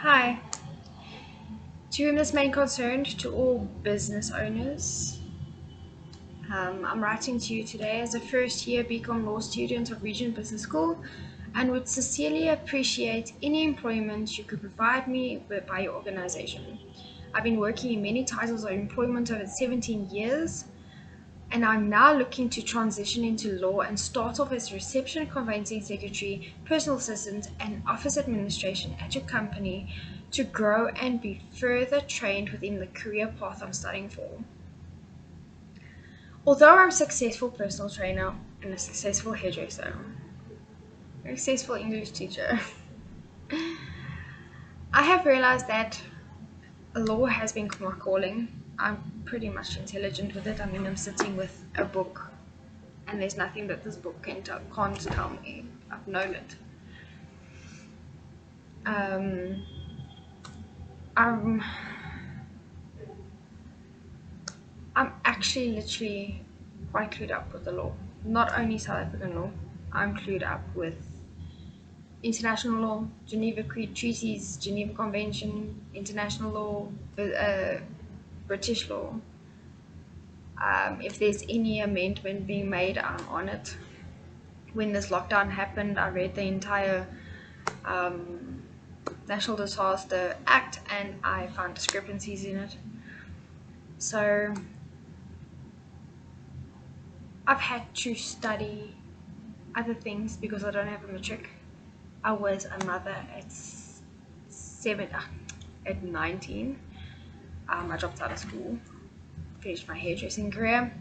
Hi, to whom this may concern, to all business owners. I'm writing to you today as a first year BCom Law student of REGENT Business School and would sincerely appreciate any employment you could provide me by your organization. I've been working in many titles of employment over 17 years, and I'm now looking to transition into law and start off as reception, conveyancing secretary, personal assistant, and office administration at your company to grow and be further trained within the career path I'm studying for. Although I'm a successful personal trainer and a successful hairdresser, a successful English teacher, I have realized that law has been my calling. I'm pretty much intelligent with it. I mean, I'm sitting with a book and there's nothing that this book can't tell me. I've known it. I'm actually literally quite clued up with the law. Not only South African law, I'm clued up with international law, Geneva Treaties, Geneva Convention, international law, British law. If there's any amendment being made, I'm on it. When this lockdown happened, I read the entire National Disaster Act and I found discrepancies in it. So I've had to study other things because I don't have a matric. I was a mother at 19. I dropped out of school, finished my hairdressing career.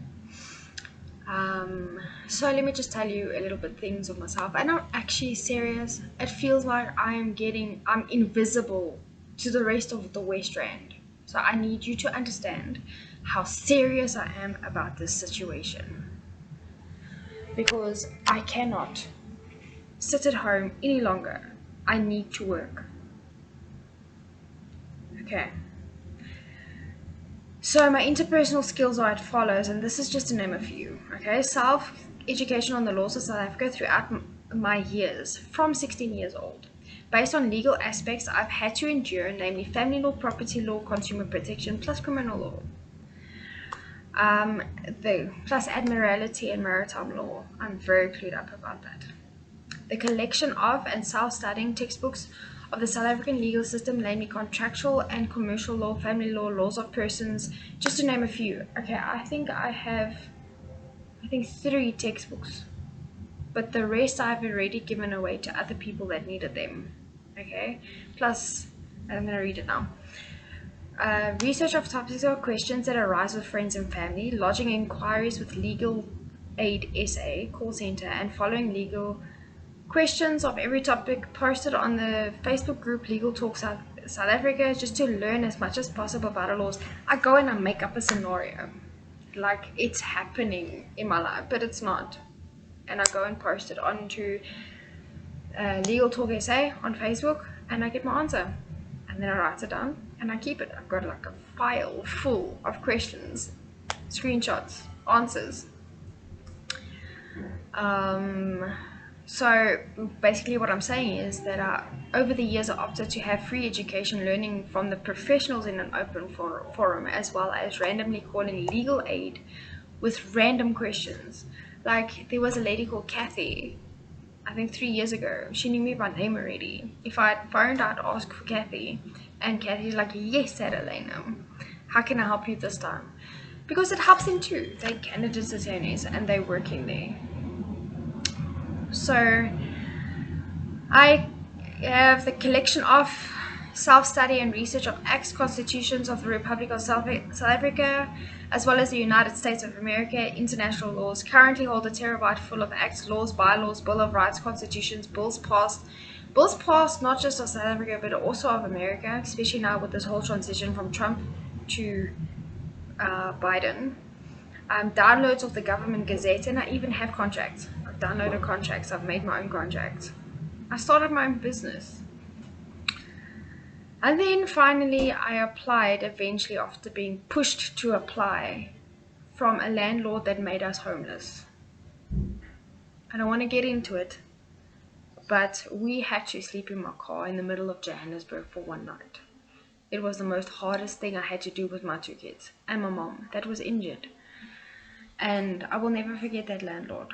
So let me just tell you a little bit things of myself. And I'm actually serious. It feels like I'm invisible to the rest of the West Rand. So I need you to understand how serious I am about this situation. Because I cannot sit at home any longer. I need to work. Okay. So my interpersonal skills are as follows, and this is just to name a few. Okay, self-education on the laws of South Africa throughout my years, from 16 years old. Based on legal aspects I've had to endure, namely family law, property law, consumer protection, plus criminal law. Plus admiralty and maritime law. I'm very clued up about that. The collection of and self-studying textbooks of the South African legal system, namely contractual and commercial law, family law, laws of persons, just to name a few. Okay, I think I have 3 textbooks, but the rest I've already given away to other people that needed them. Okay, plus I'm going to read it now. Research of topics or questions that arise with friends and family, lodging inquiries with Legal Aid SA call center, and following legal questions of every topic posted on the Facebook group Legal Talk South Africa, just to learn as much as possible about the laws. I go and I make up a scenario like it's happening in my life, but it's not, and I go and post it onto Legal Talk SA on Facebook, and I get my answer, and then I write it down and I keep it. I've got like a file full of questions, screenshots, answers. So basically what I'm saying is that over the years I opted to have free education learning from the professionals in an open forum, as well as randomly calling legal aid with random questions. Like there was a lady called Kathy, I think 3 years ago. She knew me by name already. If I had phoned, I'd ask for Kathy, and Kathy's like, yes, Adelina, how can I help you this time? Because it helps them too. They're candidates attorneys and they're working there. So I have the collection of self-study and research of acts, constitutions of the Republic of South Africa, as well as the United States of America, international laws. Currently hold a terabyte full of acts, laws, bylaws, Bill of Rights, constitutions, bills passed not just of South Africa but also of America, especially now with this whole transition from Trump to Biden. Downloads of the government gazette, and I even have contracts. I've downloaded contracts. I've made my own contracts. I started my own business. And then finally I applied eventually after being pushed to apply from a landlord that made us homeless. I don't want to get into it, but we had to sleep in my car in the middle of Johannesburg for one night. It was the most hardest thing I had to do with my 2 kids and my mom that was injured. And I will never forget that landlord.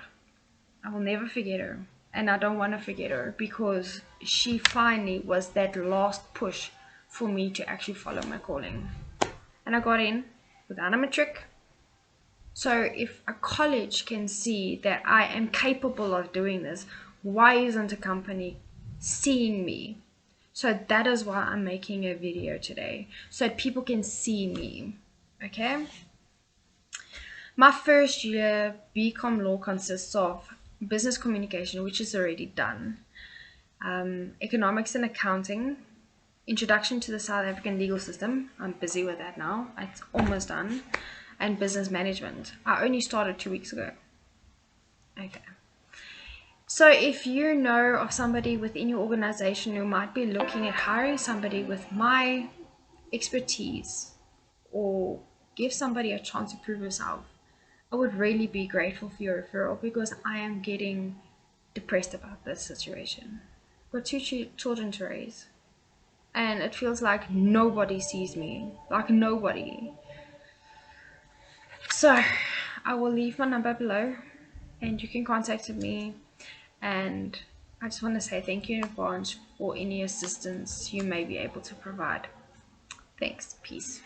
I will never forget her. And I don't want to forget her, because she finally was that last push for me to actually follow my calling. And I got in without a matric. So if a college can see that I am capable of doing this, why isn't a company seeing me? So that is why I'm making a video today, so that people can see me. Okay? My first year BCom Law consists of business communication, which is already done, economics and accounting, introduction to the South African legal system. I'm busy with that now. It's almost done. And business management. I only started 2 weeks ago. Okay. So if you know of somebody within your organization who might be looking at hiring somebody with my expertise, or give somebody a chance to prove yourself, I would really be grateful for your referral, because I am getting depressed about this situation. I've got 2 children to raise, and it feels like nobody sees me, like nobody. So I will leave my number below and you can contact me, and I just want to say thank you in advance for any assistance you may be able to provide. Thanks. Peace.